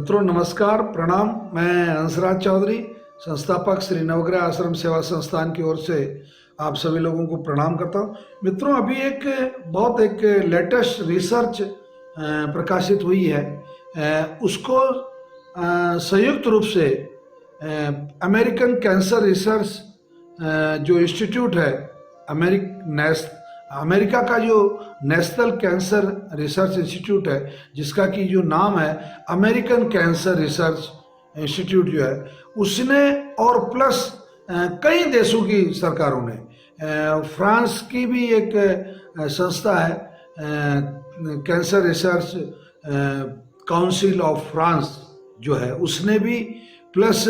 मित्रों नमस्कार, प्रणाम। मैं हंसराज चौधरी, संस्थापक श्री नवग्रह आश्रम सेवा संस्थान की ओर से आप सभी लोगों को प्रणाम करता हूं। मित्रों, अभी एक लेटेस्ट रिसर्च प्रकाशित हुई है। उसको संयुक्त रूप से अमेरिकन कैंसर रिसर्च जो इंस्टीट्यूट है, अमेरिका का जो नेशनल कैंसर रिसर्च इंस्टीट्यूट है, जिसका कि जो नाम है अमेरिकन कैंसर रिसर्च इंस्टीट्यूट जो है, उसने और प्लस कई देशों की सरकारों ने, फ्रांस की भी एक संस्था है cancer research council of France जो है, उसने भी, प्लस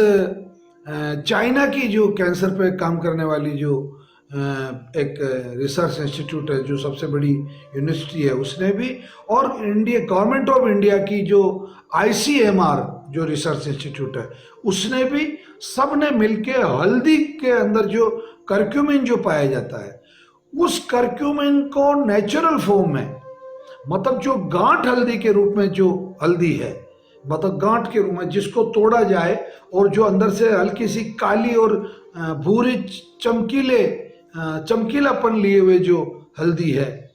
चाइना की जो कैंसर पे काम करने वाली जो एक रिसर्च इंस्टीट्यूट है, जो सबसे बड़ी यूनिवर्सिटी है, उसने भी, और गवर्नमेंट ऑफ इंडिया की जो ICMR जो रिसर्च इंस्टीट्यूट है, उसने भी, सब ने मिलके हल्दी के अंदर जो करक्यूमिन जो पाया जाता है, उस करक्यूमिन को नेचुरल फॉर्म में, मतलब जो गांठ हल्दी के रूप में जो हल्दी है, मतलब गांठ के रूप में जिसको तोड़ा जाए और जो अंदर से हल्की सी काली और भूरी चमकीलापन लिए हुए जो हल्दी है,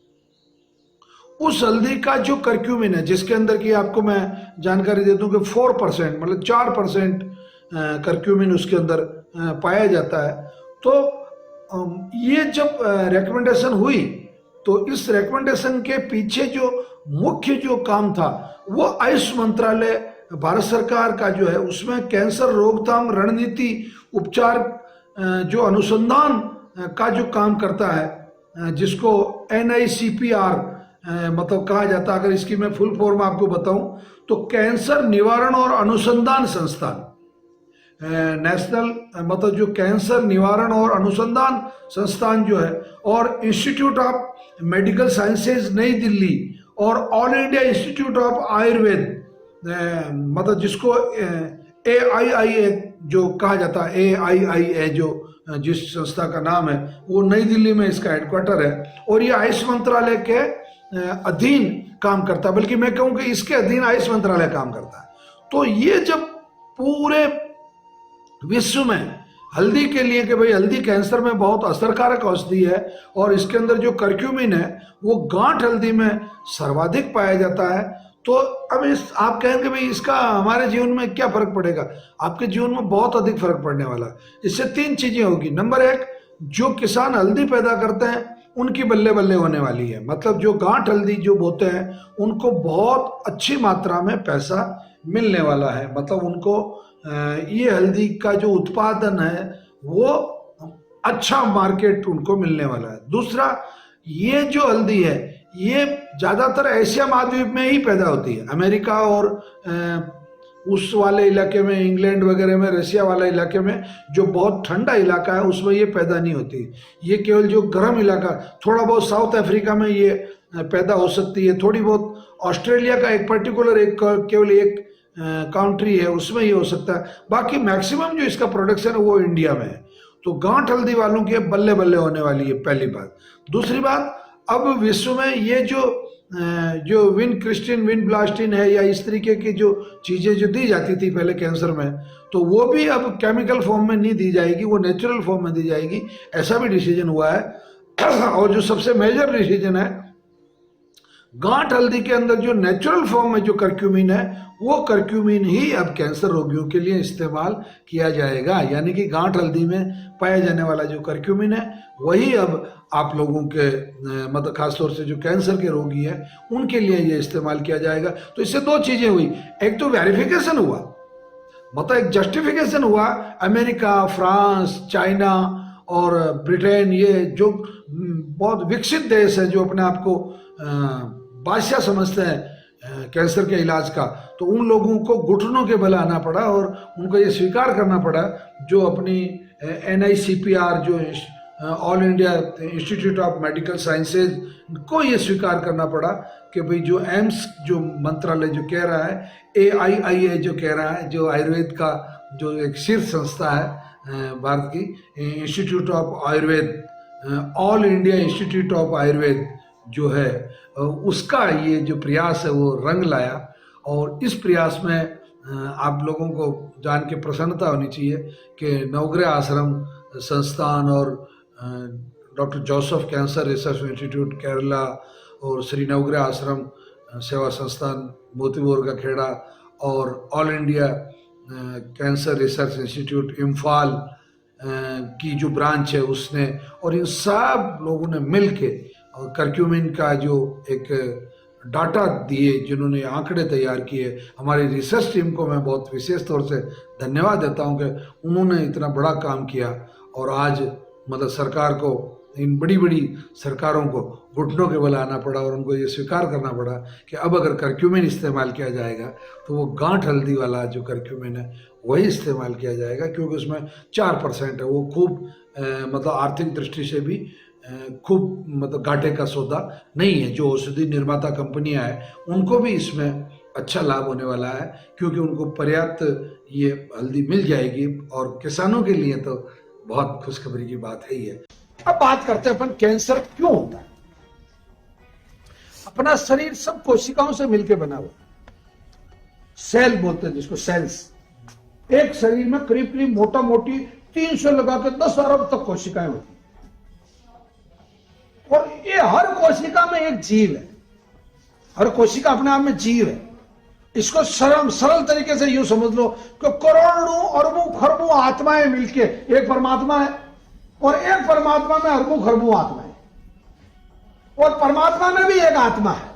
उस हल्दी का जो करक्यूमिन है, जिसके अंदर की आपको मैं जानकारी दे दूं कि 4%, मतलब 4% करक्यूमिन उसके अंदर पाया जाता है। तो ये जब रिकमेंडेशन हुई, तो इस रिकमेंडेशन के पीछे जो मुख्य जो काम था, वो आयुष मंत्रालय भारत सरकार का जो है, उसमें कैंसर रोकथाम रणनीति उपचार जो अनुसंधान का जो काम करता है, जिसको NICPR मतलब कहा जाता है। अगर इसकी मैं फुल फॉर्म आपको बताऊं तो कैंसर निवारण और अनुसंधान संस्थान, नेशनल, मतलब जो कैंसर निवारण और अनुसंधान संस्थान जो है, और इंस्टीट्यूट ऑफ मेडिकल साइंसेज नई दिल्ली, और all India institute of Ayurveda, मतलब जिसको AIIA जो कहा जाता है, AIIA जो जिस संस्था का नाम है, वो नई दिल्ली में इसका हेडक्वार्टर है, और ये आयुष मंत्रालय के अधीन काम करता है, बल्कि मैं कहूँ कि इसके अधीन आयुष मंत्रालय काम करता है। तो ये जब पूरे विश्व में हल्दी के लिए, कि भाई हल्दी कैंसर में बहुत असरकारक औषधि है, और इसके अंदर जो करक्यूमिन है वो गांठ हल्दी में सर्वाधिक पाया जाता है, तो अब आप कहेंगे भाई इसका हमारे जीवन में क्या फर्क पड़ेगा? आपके जीवन में बहुत अधिक फर्क पड़ने वाला है। इससे 3 चीजें होगी। नंबर 1, जो किसान हल्दी पैदा करते हैं उनकी बल्ले बल्ले होने वाली है, मतलब जो गांठ हल्दी जो बोते हैं उनको बहुत अच्छी मात्रा में पैसा मिलने वाला है, मतलब उनको ये हल्दी का जो उत्पादन है वो अच्छा मार्केट उनको मिलने वाला है। दूसरा, ये जो हल्दी है ये ज्यादातर एशिया महाद्वीप में ही पैदा होती है। अमेरिका और उस वाले इलाके में, इंग्लैंड वगैरह में, रशिया वाला इलाके में, जो बहुत ठंडा इलाका है, उसमें ये पैदा नहीं होती। ये केवल जो गर्म इलाका, थोड़ा बहुत साउथ अफ्रीका में ये पैदा हो सकती है, थोड़ी बहुत ऑस्ट्रेलिया का एक पर्टिकुलर केवल एक कंट्री है, उसमें ये हो सकता है। बाकी मैक्सिमम जो इसका प्रोडक्शन है वो इंडिया में है। तो गांठ हल्दी वालों की बल्ले बल्ले होने वाली है, पहली बात। दूसरी बात, अब विश्व में ये जो विनब्लास्टिन है, या इस तरीके की जो चीजें जो दी जाती थी पहले कैंसर में, तो वो भी अब केमिकल फॉर्म में नहीं दी जाएगी, वो नेचुरल फॉर्म में दी जाएगी, ऐसा भी डिसीजन हुआ है। और जो सबसे मेजर डिसीजन है, गांठ हल्दी के अंदर जो नेचुरल फॉर्म में जो करक्यूमिन है, वो करक्यूमिन ही अब कैंसर रोगियों के लिए इस्तेमाल किया जाएगा। यानी कि गांठ हल्दी में पाया जाने वाला जो करक्यूमिन है, वही अब आप लोगों के, मतलब खासतौर से जो कैंसर के रोगी हैं उनके लिए ये इस्तेमाल किया जाएगा। तो इससे 2 चीजें हुई। एक तो वेरिफिकेशन हुआ, मतलब एक जस्टिफिकेशन हुआ। अमेरिका, फ्रांस, चाइना और ब्रिटेन, ये जो बहुत विकसित देश है, जो अपने आप को बादशाह समझते हैं कैंसर के इलाज का, तो उन लोगों को घुटनों के बल आना पड़ा और उनको ये स्वीकार करना पड़ा, जो अपनी NICPR जो all India institute of medical sciences को ये स्वीकार करना पड़ा कि भाई जो एम्स जो मंत्रालय जो कह रहा है, AIIA जो कह रहा है, जो आयुर्वेद का जो एक शीर्ष संस्था है भारत की, institute of Ayurveda, all India institute of Ayurveda जो है, उसका ये जो प्रयास है वो रंग लाया। और इस प्रयास में आप लोगों को जान के प्रसन्नता होनी चाहिए कि नवग्रह आश्रम संस्थान और doctor Joseph cancer research institute Kerala और श्री नवग्रह आश्रम सेवा संस्थान मोतीपुर का खेड़ा और all India cancer research institute Imphal की जो ब्रांच है उसने, और इन सब लोगों ने मिल के करक्यूमिन का जो एक डाटा दिए, जिन्होंने आंकड़े तैयार किए, हमारी रिसर्च टीम को मैं बहुत विशेष तौर से धन्यवाद देता हूं कि उन्होंने इतना बड़ा काम किया। और आज मतलब सरकार को, इन बड़ी बड़ी सरकारों को घुटनों के बल आना पड़ा और उनको ये स्वीकार करना पड़ा कि अब अगर करक्यूमिन इस्तेमाल किया जाएगा तो वो गांठ हल्दी वाला जो करक्यूमिन है वही इस्तेमाल किया जाएगा, क्योंकि उसमें 4% है। वो खूब मतलब आर्थिक दृष्टि से भी खूब मतलब घाटे का सौदा नहीं है। जो औषधि निर्माता कंपनियां हैं उनको भी इसमें अच्छा लाभ होने वाला है, क्योंकि उनको पर्याप्त ये हल्दी मिल जाएगी और किसानों के लिए तो बहुत खुशखबरी की बात है ही है। अब बात करते हैं अपन कैंसर क्यों होता है। अपना शरीर सब कोशिकाओं से मिलकर बना हुआ, सेल बोलते हैं जिसको, सेल्स। एक शरीर में करीब करीब मोटा मोटी 300 लगा के 10 अरब तक कोशिकाएं होती, और ये हर कोशिका में एक जीव है। हर कोशिका अपने आप में जीव है। इसको सरल तरीके से यूं समझ लो कि करोड़ों अरबों खरबों आत्माएं मिलके एक परमात्मा है, और एक परमात्मा में अरबों खरबों आत्माएं, और परमात्मा में भी एक आत्मा है।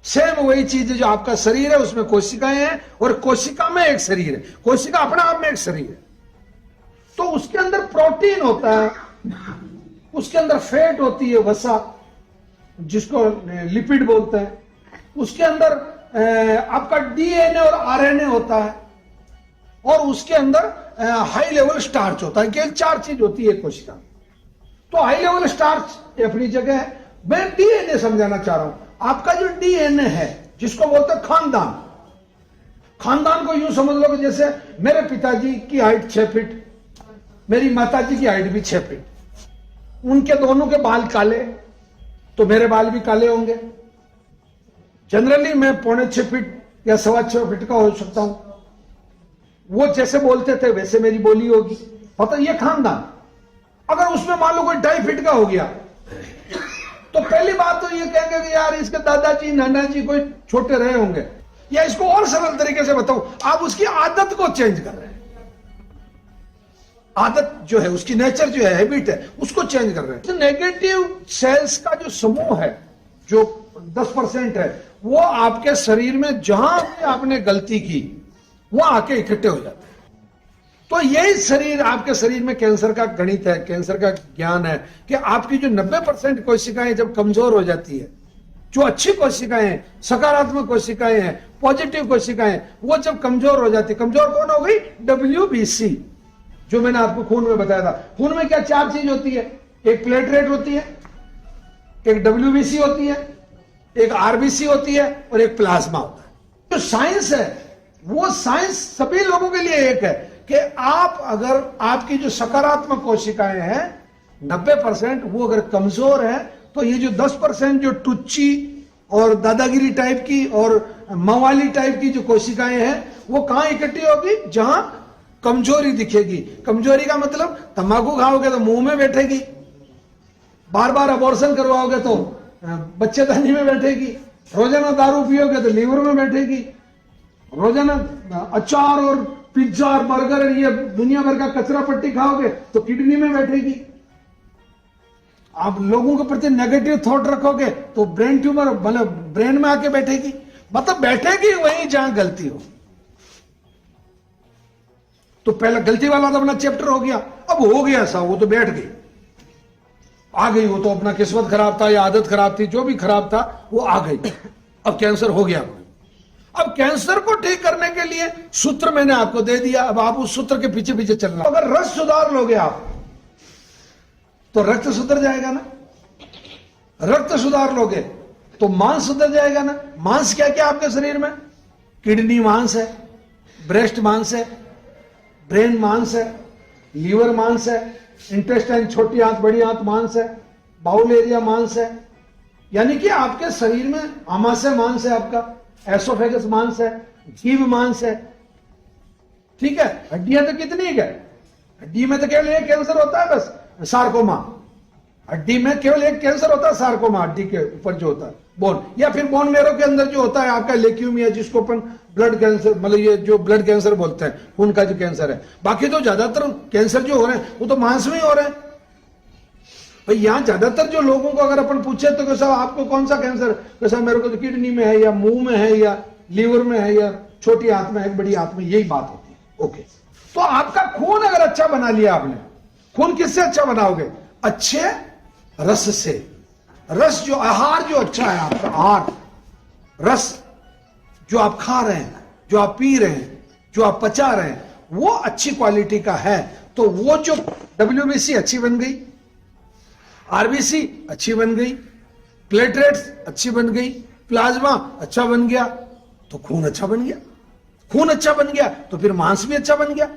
सेम वही चीज जो आपका शरीर है उसमें कोशिकाएं हैं, और कोशिका में एक शरीर है। कोशिका अपने आप में एक शरीर है। तो उसके अंदर प्रोटीन होता है, उसके अंदर फैट होती है, वसा, जिसको लिपिड बोलते हैं। उसके अंदर आपका डीएनए और आरएनए होता है, और उसके अंदर हाई लेवल स्टार्च होता है। केवल 4 चीज होती है कोशिका। तो हाई लेवल स्टार्च अपनी जगह है। मैं डीएनए समझाना चाह रहा हूं। आपका जो डीएनए है जिसको बोलते हैं खानदान, खानदान को यूं समझ लो कि जैसे मेरे पिताजी की हाइट 6 फीट, मेरी माताजी की हाइट भी 6 फीट, उनके दोनों के बाल काले तो मेरे बाल भी काले होंगे। जनरली मैं 5.25 फीट या 6.25 फीट का हो सकता हूं। वो जैसे बोलते थे वैसे मेरी बोली होगी। पता, ये खानदान। अगर उसमें मान लो कोई 2.5 फीट का हो गया तो पहली बात तो ये कहेंगे कि यार इसके दादाजी नानाजी कोई छोटे रहे होंगे। या इसको और सरल तरीके से बताऊं, आप उसकी आदत को चेंज कर रहे हैं। आदत जो है, उसकी नेचर जो है, हैबिट है, उसको चेंज कर रहे हैं। तो नेगेटिव सेल्स का जो समूह है, जो 10% है, वो आपके शरीर में जहां भी आपने गलती की वो आके इकट्ठे हो जाते हैं। तो यही शरीर, आपके शरीर में कैंसर का गणित है, कैंसर का ज्ञान है कि आपकी जो 90% कोशिकाएं जब कमजोर हो जाती है, जो अच्छी कोशिकाएं हैं, सकारात्मक कोशिकाएं हैं, पॉजिटिव कोशिकाएं, वो जब कमजोर हो जाती है। कमजोर कौन हो गई? WBC, जो मैंने आपको खून में बताया था। खून में क्या 4 चीज होती है? एक प्लेटलेट होती है, एक WBC होती है, एक RBC होती है, और एक प्लाज्मा होता है। जो साइंस है वो साइंस सभी लोगों के लिए एक है कि आप अगर, आपकी जो सकारात्मक कोशिकाएं हैं 90%, वो अगर कमजोर है तो ये जो 10% जो टुच्ची और दादागिरी टाइप की और मवाली टाइप की जो कोशिकाएं हैं वो कहां इकट्ठी होगी? जहां कमजोरी दिखेगी। कमजोरी का मतलब तंबाकू खाओगे तो मुंह में बैठेगी, बार बार अबॉर्शन करवाओगे तो बच्चेदानी में बैठेगी, रोजाना दारू पियोगे तो लीवर में बैठेगी, रोजाना अचार और पिज्जा और बर्गर ये दुनिया भर का कचरा पट्टी खाओगे तो किडनी में बैठेगी। आप लोगों के प्रति नेगेटिव थॉट रखोगे तो ब्रेन ट्यूमर, मतलब ब्रेन में आके बैठेगी। मतलब बैठेगी वहीं जहां गलती हो। तो पहला गलती वाला तो अपना चैप्टर हो गया। अब हो गया ऐसा, वो तो बैठ गई, आ गई। वो तो अपना किस्मत खराब था या आदत खराब थी, जो भी खराब था वो आ गई। अब कैंसर हो गया। अब कैंसर को ठीक करने के लिए सूत्र मैंने आपको दे दिया। अब आप उस सूत्र के पीछे पीछे चलना। अगर रस सुधार लोगे आप तो रक्त सुधर जाएगा ना। रक्त सुधार लोगे तो मांस सुधर जाएगा ना। मांस क्या क्या आपके शरीर में? किडनी मांस है, ब्रेस्ट मांस है, ब्रेन मांस है, लीवर मांस है, इंटेस्टाइन छोटी आंत बड़ी आंत मांस है, बाउल एरिया मांस है। यानी कि आपके शरीर में आमाशय मांस है, आपका एसोफेगस मांस है, जीव मांस है, ठीक है। हड्डियां तो कितनी है, हड्डी में तो केवल एक कैंसर होता है बस, सार्कोमा। हड्डी में केवल एक कैंसर होता है, सार्कोमा, हड्डी के ऊपर जो होता है बोन, या फिर बोन मेरो के अंदर जो होता है आपका लेक्यूमिया, जिसको अपन ब्लड कैंसर, मतलब ये जो ब्लड कैंसर बोलते हैं, खून का जो कैंसर है। बाकी तो ज्यादातर कैंसर जो हो रहे हैं वो तो मांस में ही हो रहे हैं भाई। यहाँ ज्यादातर जो लोगों को अगर अपन पूछे तो कैसा आपको कौन सा कैंसर, कैसा मेरे को तो किडनी में है, या मुंह में है, या लीवर में है, या छोटी आंत में है, बड़ी आंत में, यही बात होती है। ओके, तो आपका खून अगर अच्छा बना लिया आपने, खून किससे अच्छा बनाओगे, अच्छे रस से। रस जो आहार जो अच्छा है आपका आहार, रस जो आप खा रहे हैं, जो आप पी रहे हैं, जो आप पचा रहे हैं, वो अच्छी क्वालिटी का है, तो वो जो WBC अच्छी बन गई, RBC अच्छी बन गई, प्लेटलेट्स अच्छी बन गई, प्लाज्मा अच्छा बन गया, तो खून अच्छा बन गया। खून अच्छा बन गया तो फिर मांस भी अच्छा बन गया,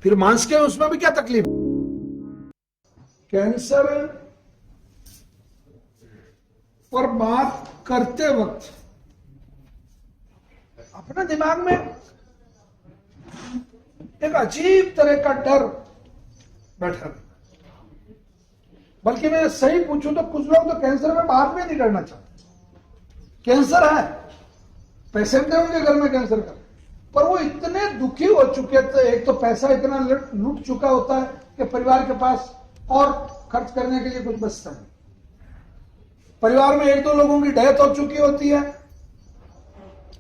फिर मांस के उसमें भी क्या तकलीफ। कैंसर पर बात करते वक्त अपने दिमाग में एक अजीब तरह का डर बैठा, बल्कि मैं सही पूछूं तो कुछ लोग तो कैंसर में बात भी नहीं करना चाहते। कैंसर है, पेशेंट है उनके घर में कैंसर का, पर वो इतने दुखी हो चुके थे, एक तो पैसा इतना लूट चुका होता है कि परिवार के पास और खर्च करने के लिए कुछ बचता नहीं। परिवार में एक दो लोगों की डेथ हो चुकी होती है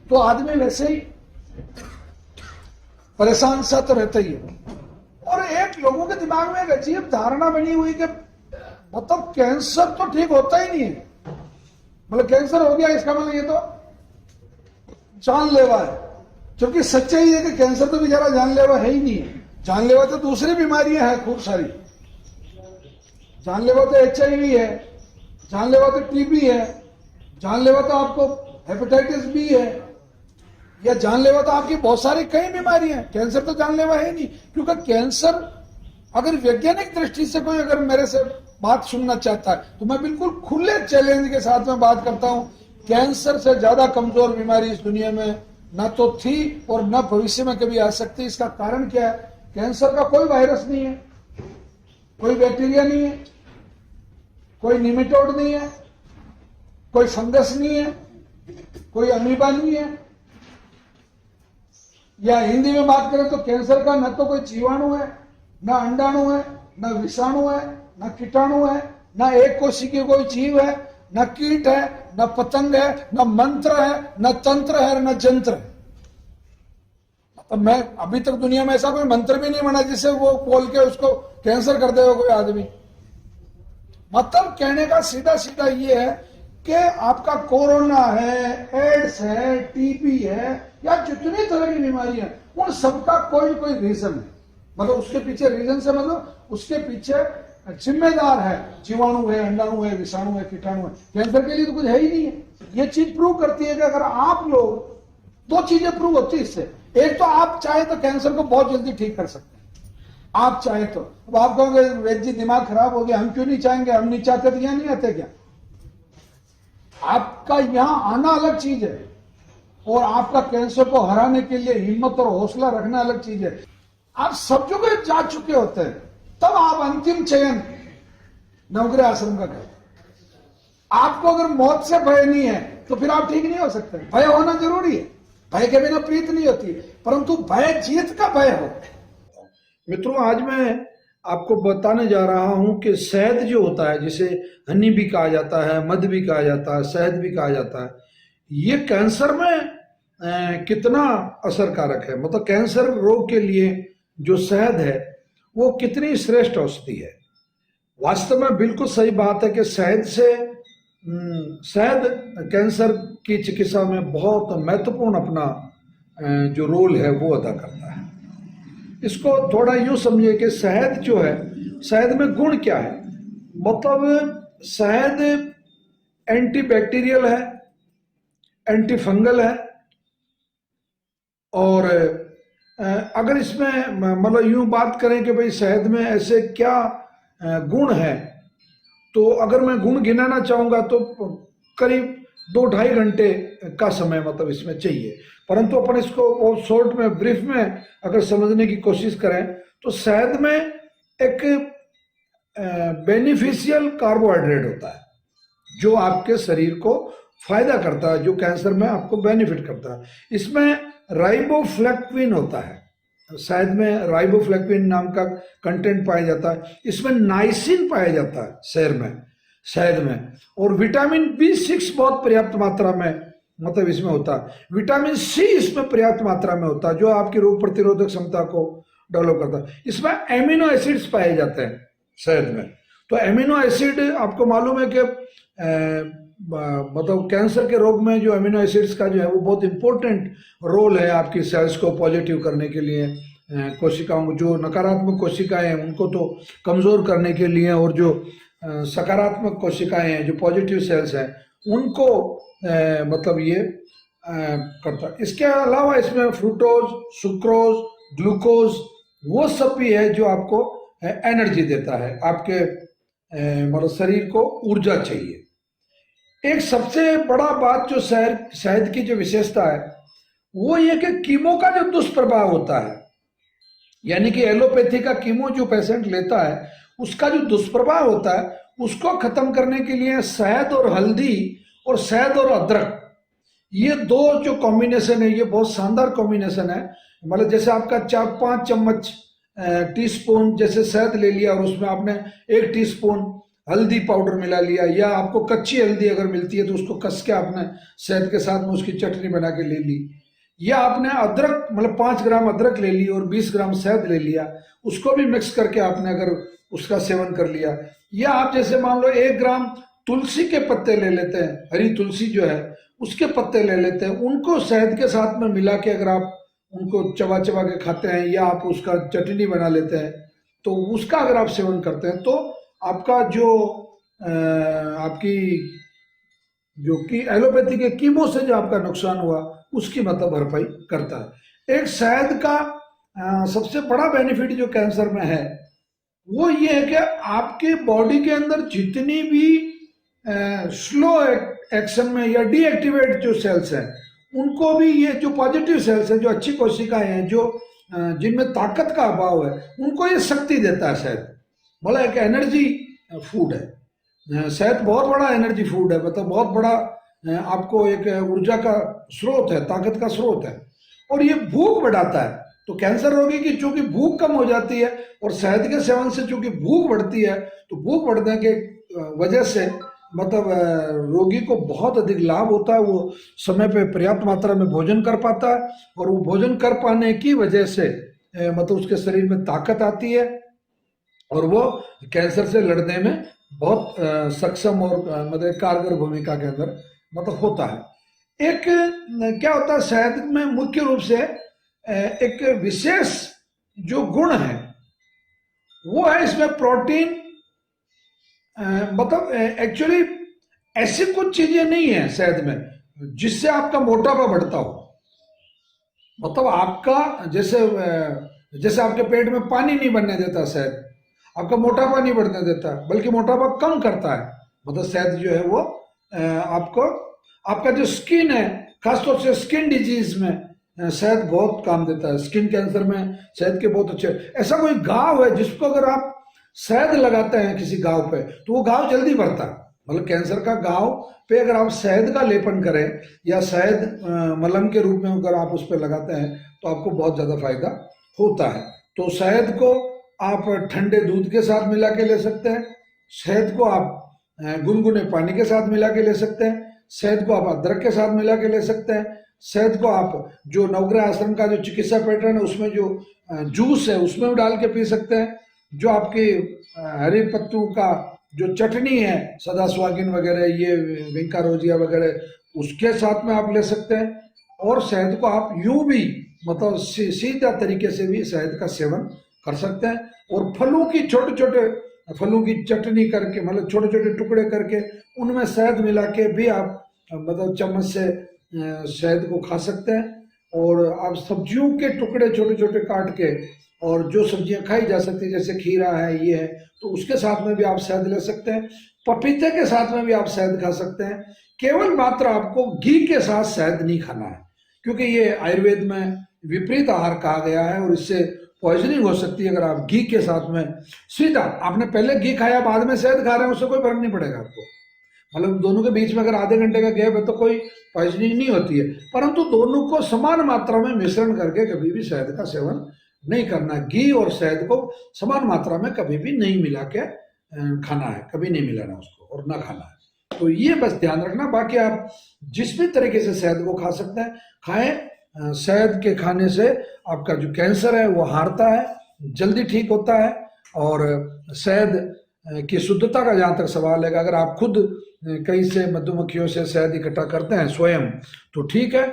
तो आदमी वैसे ही परेशान सा तो रहता ही है। और एक लोगों के दिमाग में एक अजीब धारणा बनी हुई कि मतलब कैंसर तो ठीक होता ही नहीं है, मतलब कैंसर हो गया इसका मतलब ये तो जानलेवा है, जबकि सच्चाई है कि कैंसर तो बेचारा जानलेवा है ही नहीं है। जानलेवा तो दूसरी बीमारियां हैं खूब सारी, जानलेवा तो HIV है, जानलेवा तो TB है, जानलेवा तो आपको हेपेटाइटिस B है, या जानलेवा तो आपकी बहुत सारी कई बीमारियां हैं। कैंसर तो जानलेवा है नहीं, क्योंकि कैंसर अगर वैज्ञानिक दृष्टि से कोई अगर मेरे से बात सुनना चाहता है तो मैं बिल्कुल खुले चैलेंज के साथ में बात करता हूं, कैंसर से ज्यादा कमजोर बीमारी इस दुनिया में न तो थी और न भविष्य में कभी आ सकती। इसका कारण क्या है, कैंसर का कोई वायरस नहीं है, कोई बैक्टीरिया नहीं है, कोई निमेटोड नहीं है, कोई फंगस नहीं है, कोई अमीबा नहीं है, या हिंदी में बात करें तो कैंसर का न तो कोई जीवाणु है, न अंडाणु है, न विषाणु है, न कीटाणु है, न एक कोशी की कोई जीव है, न कीट है, न पतंग है, न मंत्र है, न तंत्र है, न जंत्र है। तो मैं अभी तक दुनिया में ऐसा कोई मंत्र भी नहीं बना जिससे वो खोल के उसको कैंसर कर देगा कोई आदमी। मतलब कहने का सीधा सीधा ये है कि आपका कोरोना है, एड्स है, TB है, या जितनी तरह की बीमारी है, उन सबका कोई कोई रीजन है। मतलब उसके पीछे रीजन से मतलब उसके पीछे जिम्मेदार है जीवाणु है, अंडाणु है, विषाणु है, कीटाणु है। कैंसर के लिए तो कुछ है ही नहीं है। ये चीज प्रूव करती है कि अगर आप लोग, दो चीजें प्रूव होती है इससे, एक तो आप चाहे तो कैंसर को बहुत जल्दी ठीक कर सकते हैं, आप चाहे तो। अब आप कहोगे वैद्य जी दिमाग खराब हो गया, हम क्यों नहीं चाहेंगे, हम नहीं चाहते तो यहाँ नहीं आते क्या? आपका यहाँ आना अलग चीज है और आपका कैंसर को हराने के लिए हिम्मत और हौसला रखना अलग चीज है। आप सब जगह जा चुके होते हैं, तब आप अंतिम चयन नवग्रह आश्रम का करें। आपको अगर मौत से भय नहीं है तो फिर आप ठीक नहीं हो सकते। भय होना जरूरी है, भय के बिना प्रीत नहीं होती, परंतु भय जीत का भय हो। मित्रों, आज मैं आपको बताने जा रहा हूं कि शहद जो होता है, जिसे हनी भी कहा जाता है, मध भी कहा जाता है, शहद भी कहा जाता है, ये कैंसर में कितना असरकारक है। मतलब कैंसर रोग के लिए जो शहद है वो कितनी श्रेष्ठ औषधि है। वास्तव में बिल्कुल सही बात है कि शहद कैंसर की चिकित्सा में बहुत महत्वपूर्ण अपना जो रोल है वो अदा करता है। इसको थोड़ा यूं समझिए कि शहद जो है, शहद में गुण क्या है। मतलब शहद एंटीबैक्टीरियल है, एंटी फंगल है, और अगर इसमें मतलब यूं बात करें कि भाई शहद में ऐसे क्या गुण है, तो अगर मैं गुण गिनाना चाहूंगा तो करीब 2-2.5 घंटे का समय मतलब इसमें चाहिए। परंतु अपन इसको बहुत शॉर्ट में, ब्रीफ में अगर समझने की कोशिश करें तो शहद में एक बेनिफिशियल कार्बोहाइड्रेट होता है जो आपके शरीर को फायदा करता है, जो कैंसर में आपको बेनिफिट करता है। इसमें राइबोफ्लेविन होता है, शहद में राइबोफ्लेविन नाम का कंटेंट पाया जाता है। इसमें नाइसिन पाया जाता है शहद में, और विटामिन B6 बहुत पर्याप्त मात्रा में मतलब इसमें होता है। विटामिन C इसमें पर्याप्त मात्रा में होता है जो आपकी रोग प्रतिरोधक क्षमता को डेवलप करता है। इसमें एमिनो एसिड्स पाए जाते हैं शहद में। तो एमिनो एसिड आपको मालूम है कि मतलब कैंसर के रोग में जो एमिनो एसिड्स का जो है वो बहुत इंपॉर्टेंट रोल है आपकी सेल्स को पॉजिटिव करने के लिए, कोशिकाओं, जो नकारात्मक कोशिकाएं हैं उनको तो कमजोर करने के लिए, और जो सकारात्मक कोशिकाएं हैं जो पॉजिटिव सेल्स हैं उनको मतलब ये करता है। इसके अलावा इसमें फ्रूक्टोज, सुक्रोज, ग्लूकोज वो सब भी है जो आपको एनर्जी देता है, आपके मतलब शरीर को ऊर्जा चाहिए। एक सबसे बड़ा बात जो शहद की जो विशेषता है वो ये कि कीमो का जो दुष्प्रभाव होता है, यानी कि एलोपैथी का कीमो जो पेशेंट लेता है उसका जो दुष्प्रभाव होता है उसको खत्म करने के लिए शहद और हल्दी और शहद और अदरक, ये दो जो कॉम्बिनेशन है ये बहुत शानदार कॉम्बिनेशन है। मतलब जैसे आपका 4-5 चम्मच टीस्पून जैसे शहद ले लिया और उसमें आपने 1 टीस्पून हल्दी पाउडर मिला लिया, या आपको कच्ची हल्दी अगर मिलती है तो उसको कस के आपने शहद के साथ में उसकी चटनी बना के ले ली, या आपने अदरक मतलब 5 ग्राम अदरक ले ली और 20 ग्राम शहद ले लिया, उसको भी मिक्स करके आपने अगर उसका सेवन कर लिया, या आप जैसे मान लो 1 ग्राम तुलसी के पत्ते ले लेते हैं, हरी तुलसी जो है उसके पत्ते ले लेते हैं, उनको शहद के साथ में मिला के अगर आप उनको चबा चबा के खाते हैं या आप उसका चटनी बना लेते हैं तो उसका अगर आप सेवन करते हैं तो आपका जो आपकी जो कि एलोपैथी के कीमो से जो आपका नुकसान हुआ उसकी मतलब भरपाई करता है। एक शहद का सबसे बड़ा बेनिफिट जो कैंसर में है वो ये है कि आपके बॉडी के अंदर जितनी भी स्लो एक्शन में या डीएक्टिवेट जो सेल्स हैं उनको भी, ये जो पॉजिटिव सेल्स हैं जो अच्छी कोशिकाएं हैं जो जिनमें ताकत का अभाव है उनको ये शक्ति देता है शहद। मतलब एक एनर्जी फूड है शहद, बहुत बड़ा एनर्जी फूड है, मतलब बहुत बड़ा आपको एक ऊर्जा का स्रोत है, ताकत का स्रोत है, और ये भूख बढ़ाता है। तो कैंसर रोगी की चूंकि भूख कम हो जाती है और शहद के सेवन से चूंकि भूख बढ़ती है तो भूख बढ़ने के वजह से मतलब रोगी को बहुत अधिक लाभ होता है, वो समय पे पर्याप्त मात्रा में भोजन कर पाता है, और वो भोजन कर पाने की वजह से मतलब उसके शरीर में ताकत आती है और वो कैंसर से लड़ने में बहुत सक्षम और मतलब कारगर भूमिका के अंदर मतलब होता है। एक क्या होता है शहद में मुख्य रूप से एक विशेष जो गुण है वो है इसमें प्रोटीन, मतलब एक्चुअली ऐसी कुछ चीजें नहीं है शहद में जिससे आपका मोटापा बढ़ता हो। मतलब आपका जैसे आपके पेट में पानी नहीं बनने देता शहद, आपका मोटापा नहीं बढ़ने देता बल्कि मोटापा कम करता है। मतलब शहद जो है वो आपका जो स्किन है, खासतौर से स्किन डिजीज में शहद बहुत काम देता है। स्किन कैंसर में शहद के बहुत अच्छे, ऐसा कोई घाव है जिसको अगर आप शहद लगाते हैं किसी घाव पे तो वो घाव जल्दी भरता है। मतलब कैंसर का घाव पे अगर आप शहद का लेपन करें या शहद मलम के रूप में अगर आप उस पर लगाते हैं तो आपको बहुत ज्यादा फायदा होता है। तो शहद को आप ठंडे दूध के साथ मिला के ले सकते हैं, शहद को आप गुनगुने पानी के साथ मिला के ले सकते हैं, शहद को आप अदरक के साथ मिला के ले सकते हैं, शहद को आप जो नवग्रह आश्रम का जो चिकित्सा पैटर्न है उसमें जो जूस है उसमें डाल के पी सकते हैं, जो आपके हरे पत्तों का जो चटनी है सदा सुहागिन वगैरह ये विंका रोजिया वगैरह उसके साथ में आप ले सकते हैं। और शहद को आप यूं भी मतलब सीधा तरीके से भी शहद का सेवन कर सकते हैं, और फलों की छोटे फलों की चटनी करके मतलब छोटे छोटे टुकड़े करके उनमें शहद मिला के भी आप मतलब चम्मच से शहद को खा सकते हैं। और आप सब्जियों के टुकड़े छोटे छोटे काट के और जो सब्जियां खाई जा सकती है जैसे खीरा है ये है तो उसके साथ में भी आप शहद ले सकते हैं। पपीते के साथ में भी आप शहद खा सकते हैं। केवल मात्र आपको घी के साथ शहद नहीं खाना है, क्योंकि ये आयुर्वेद में विपरीत आहार कहा गया है और इससे पॉइजनिंग हो सकती है। अगर आप घी के साथ में सीधा, आपने पहले घी खाया बाद में शहद खा रहे हैं, उससे कोई फर्क नहीं पड़ेगा आपको। मतलब दोनों के बीच में अगर आधे घंटे का गैप है तो कोई पॉइजनिंग नहीं होती है, परंतु दोनों को समान मात्रा में मिश्रण करके कभी भी शहद का सेवन नहीं करना। घी और शहद को समान मात्रा में कभी भी नहीं मिला के खाना है, कभी नहीं मिलाना उसको और ना खाना है। तो ये बस ध्यान रखना। बाकी आप जिस भी तरीके से शहद को खा सकते हैं, खाएं। शहद के खाने से आपका जो कैंसर है वो हारता है, जल्दी ठीक होता है। और शहद की शुद्धता का जहाँ तक सवाल है, अगर आप खुद कहीं से मधुमक्खियों से शहद इकट्ठा करते हैं स्वयं तो ठीक है।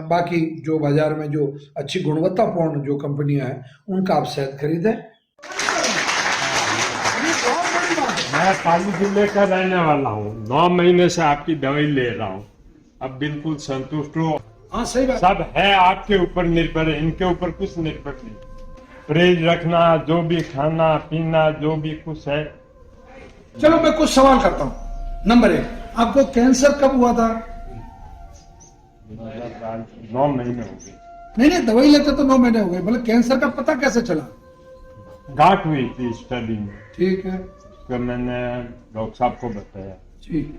बाकी जो बाजार में जो अच्छी गुणवत्तापूर्ण जो कंपनियां हैं उनका आप शहद खरीदें। मैं पाली जिले का रहने वाला हूँ, 9 महीने से आपकी दवाई ले रहा हूँ। अब बिल्कुल संतुष्ट हो। हाँ सही बात। सब है आपके ऊपर निर्भर है, इनके ऊपर कुछ निर्भर नहीं। परहेज रखना, जो भी खाना पीना जो भी कुछ है। चलो मैं कुछ सवाल करता हूँ। नंबर 1, आपको कैंसर कब हुआ था? 9 महीने हो गए। नहीं, दवाई लेते तो 9 महीने हो गए, मतलब कैंसर का पता कैसे चला? गांठ हुई थी स्टडी में, ठीक है, तो मैंने डॉक्टर साहब को बताया ठीक,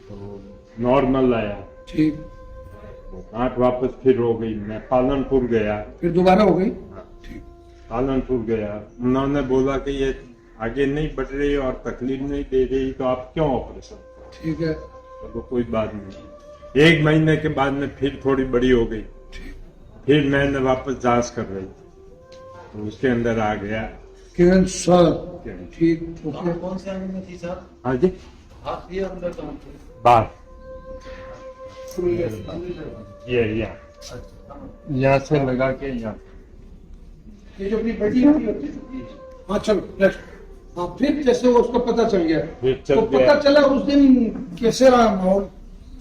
तो नॉर्मल आया। ठीक, तो गांठ वापस फिर हो गई। मैं पालनपुर गया, फिर दोबारा हो गई। ठीक, पालनपुर गया। उन्होंने बोला कि ये आगे नहीं बढ़ रही और तकलीफ नहीं दे रही, तो आप क्यों ऑपरेशन? ठीक है, तो कोई बात नहीं। 1 महीने के बाद में फिर थोड़ी बड़ी हो गई, फिर मैंने वापस जांच कर रही तो उसके अंदर आ गया कैंसर। ठीक, ओके। कौन से अंग में थी सर? हाँ जी, हाथ भी अंदर कहाँ थे? बात ये यहाँ से लगा के यहाँ। ये जो अपनी बेटी होती है। हाँ चलो नेक्स्ट। हाँ फिर जैसे वो उसको पता चल गया, फिर चल तो गया। पता चला उस दिन कैसे रहा माहौल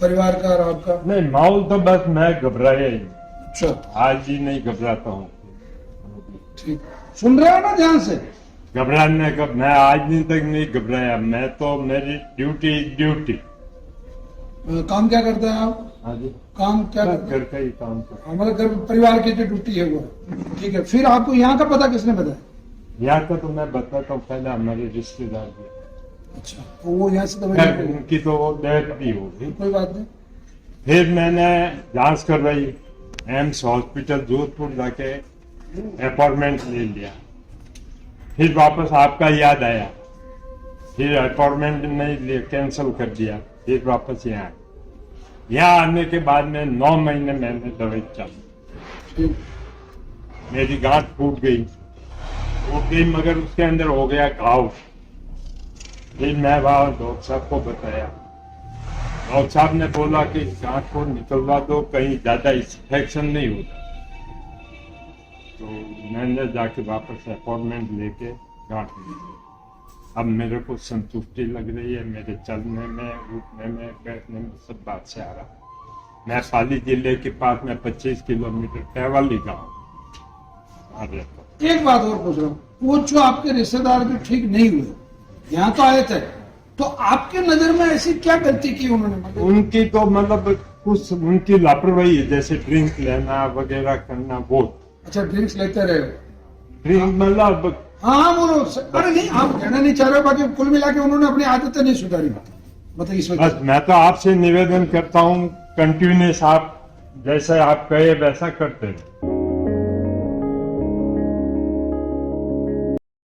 परिवार का और आपका? नहीं, माहौल तो बस मैं घबराया ही, अच्छा, आज ही नहीं घबराता हूँ। ठीक, सुन रहे हो ना ध्यान से? घबराने का मैं आज दिन तक नहीं घबराया। मैं तो मेरी ड्यूटी। काम क्या करते हैं आप? हाँ जी, काम क्या करते हैं? घर का ही काम करता। हमारे घर परिवार की जो ड्यूटी है वो, ठीक है। फिर आपको यहाँ का पता किसने बताया? यहाँ का तो मैं बताता हूँ, पहले हमारे रिश्तेदार भी। अच्छा, तो वो यहाँ से दवाई खैर, लेके गए। उनकी तो वो डेथ भी हो गई। कोई बात नहीं। फिर मैंने जांच कर रही, एम्स हॉस्पिटल जोधपुर जाके अपॉइंटमेंट ले लिया। फिर वापस आपका याद आया, फिर अपॉइंटमेंट नहीं लिया, कैंसिल कर दिया। फिर वापस यहाँ आने के बाद में 9 महीने मैंने दवाई चालू। ठीक, मेरी गांठ फूट गई, मगर उसके अंदर हो गया घाव। फिर मैं वहां डॉक्टर साहब को बताया, डॉक्टर साहब ने बोला कि गांठ को निकलवा दो, कहीं ज्यादा इन्फेक्शन नहीं होता। तो मैंने जाके वापस अपॉइंटमेंट लेके गांठ ली। अब मेरे को संतुष्टि लग रही है, मेरे चलने में, उठने में, बैठने में सब बात से आ रहा है। मैं पाली जिले के पास में 25 किलोमीटर पैवाली गाँव रहता हूँ। एक बात और पूछ रहा हूँ, वो जो आपके रिश्तेदार जो ठीक नहीं हुए यहाँ तो आए थे, तो आपके नजर में ऐसी क्या गलती की उन्होंने? मतलब उनकी तो मतलब कुछ उनकी लापरवाही है, जैसे ड्रिंक लेना वगैरह करना बहुत। अच्छा, ड्रिंक्स लेते रहे? ड्रिंक मतलब हाँ बोलो। अरे नहीं, आप कहना नहीं चाह रहे, बाकी कुल मिला के उन्होंने अपनी आदतें नहीं सुधारी, मतलब इस वजह बस मैं तो आपसे निवेदन करता हूँ, कंटिन्यूस आप जैसे आप कहे वैसा करते रहे।